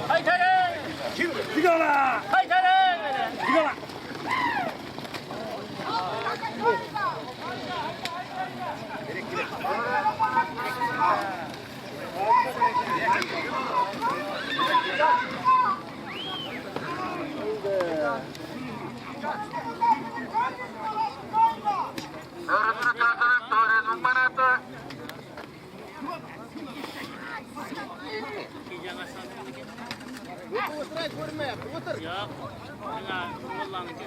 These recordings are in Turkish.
Haytare! Sigara! Haytare! Sigara! Doğrusunu çağırın, turizm manatı. Ya, enggak, ulang ke.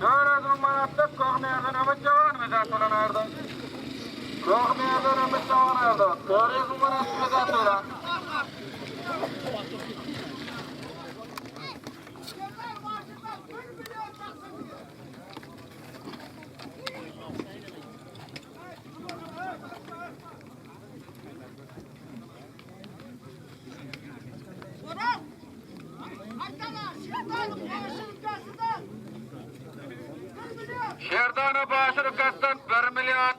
Turizm manatı Koğniyaz'ın ümit cavan mizatulanardı. Koğniyaz'ın ümit cavanardı. Turizm manatı mizatulan. Şerdana başını kastan 1 milyon.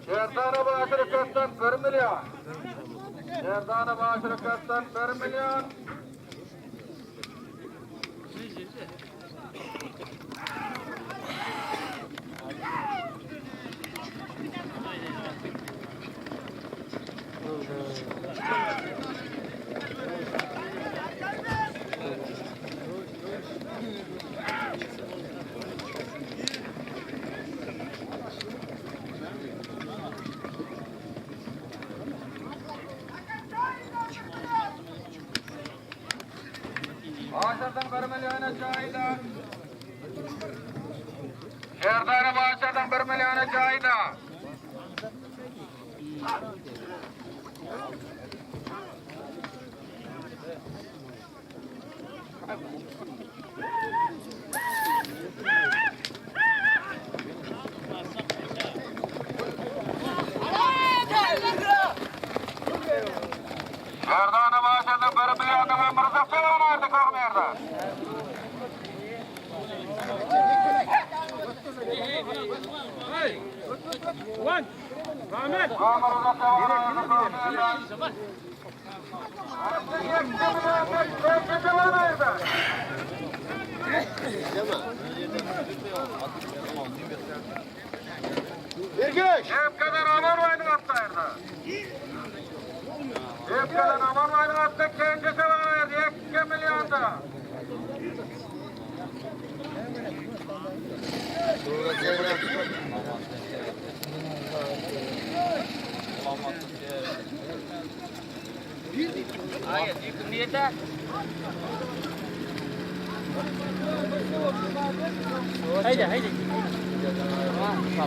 Şerdana başını kastan 1 milyon. Şerdana başını kastan 1 milyon. Başardan 1 milyona çayda. Şerdana başardan 1 milyona çayda. Şerdana başardan 1 milyona ve Mırzafe oynardı Koğniyaz'da. Ulan! Rahmet! Mırzafe oynardı Koğniyaz'da. Ergüç! Hep kadar aman vaydı kaptayırdı. Hep kadar aman vaydı kaptayırdı. Kendisi vardı. 2 milyonda. Hayır, niyete. Haydi, haydi. Sağ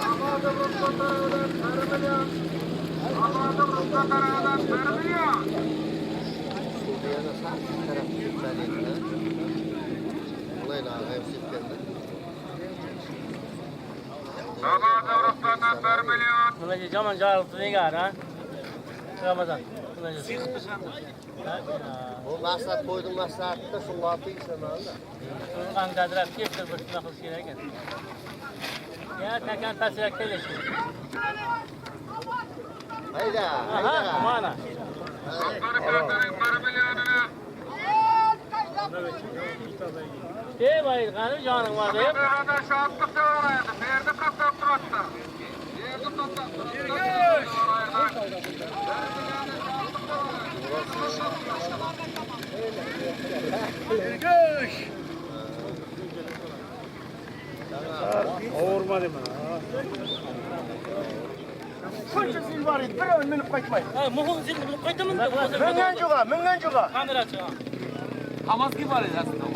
Amadım ruhsatarıdan 1 milyon. Amadım ruhsatarıdan 1 milyon. Amadım ruhsatarıdan 1 milyon. Mulai zaman jarıltı ne gar ha? Ramazan. O maksat koydum maksatta şu latı istemez. Kan kadar kefir başına kıl şey eken. Ya tekan tasrak keleş. Hayda, Aha, hayda. mana. Doktoru kadının 1 milyonunu. Bayit kanı canın var deyip. Kadın şartlı sevaraydı. Berdi kasap turattı. Berdi kasap Ergüç! Avurma deme ha. Koçun sil var idi, bir minip qaytmay. Ha, muhun zil bilip koydum. Mingen juga. Kamera çığa.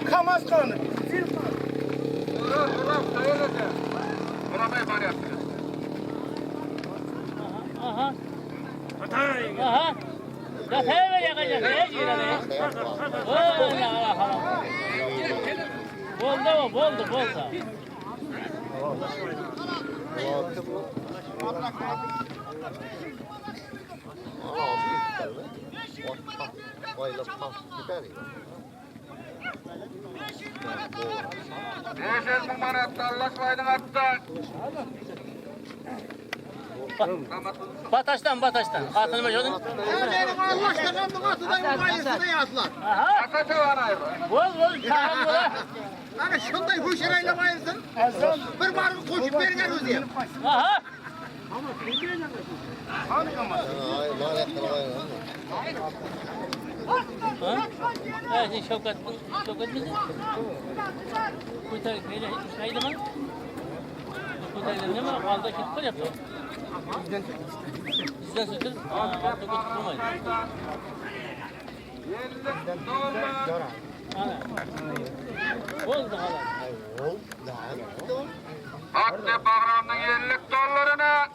Kamaz kanı. Sil var. Ulan sayılacak. Zaten yakacağız. Ne diyor ne? Allah Allah. Boldu o, boldu. Beşer numaratta anlaşmaydın hatta. Bataştan. Atını mı gördün? Benim Allah aşkına bu atıdayım bayısını yazdılar. Aha. Aka çoğan ayrı. Bol. Tamam bol. Hani şunday huşerayla bayılsın. Bir barı koşup vergen özüye. Aha. Ha? Evet, Şevkat misin? Kurtar, neyle hiç saydı mı? Kurtarlar ne mi? Alda kitler yaptı. Bizden sütür, altta kurtulmayın. Ana. Oldu hala. Hakkı Bahram'ın 50 dolarını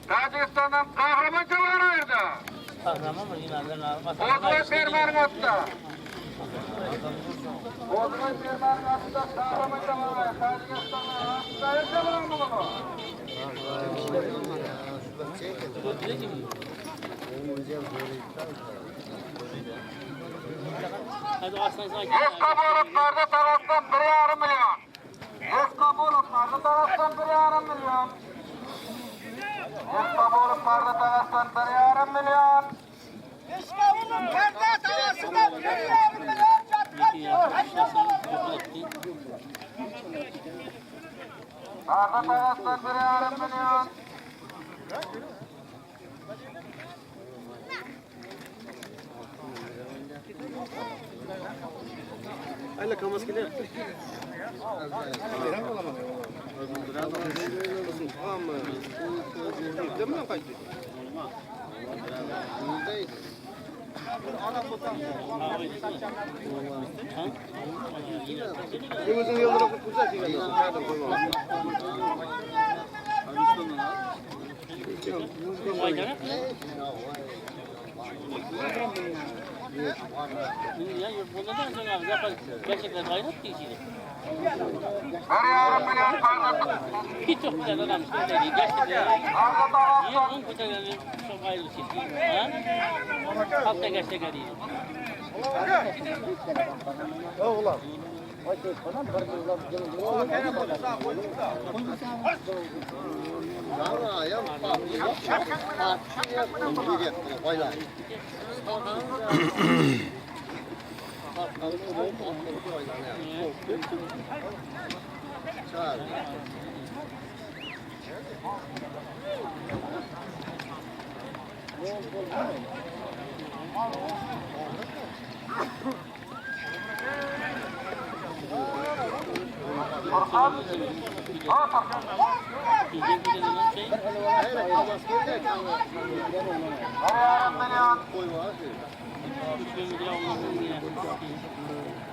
Tacikistan'dan kahraman çoğan ayırdı. Kahraman mı yine adına? Bozma Ferman Got'ta. Bozma Ferman Got'ta kahraman çoğan ayırdı. Tacikistan'dan sayırca mı bunu? Hadi aslan sakin. Eska boluklarda taraftan 1,5 milyon. Eska boluklarda taraftan 1,5 milyon. Eska boluklarda taraftan 1,5 milyon. Tarda taraftan 1,5 milyon. Öyle kamas gidelim. Yemizin yıldırıp kursa ki geldi. Nereden koymam? Ya bundan sonra yapar. Gerçekten gayret değil. 1,5 milyon tarda. Hiç çok güzel adam işte. Gerçekten. Tarda taraftan. Niye onun kurtarları çok ayrı şey? Ha? Halkta gerçekten değil. Oğlum.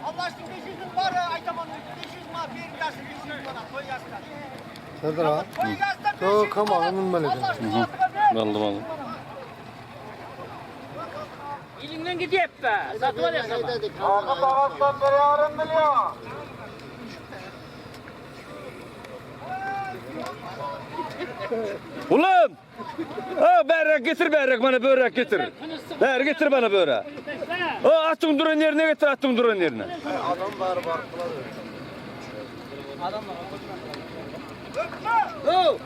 Allah aşkına 500 var aytamanın 500 var bir gelsin 500 bana koy yazsın. Nedir ha? Koy yazsın. Yo, kama onun böyle. Aldım. İlinden gidiyor be. Satma ya sana. Tarda taraftan 1,5 milyon. Ulan! Ha börek getir bana börek getir. Ver getir bana börek. Attım duran yerine getir attım duran yerine. Adam var Oh!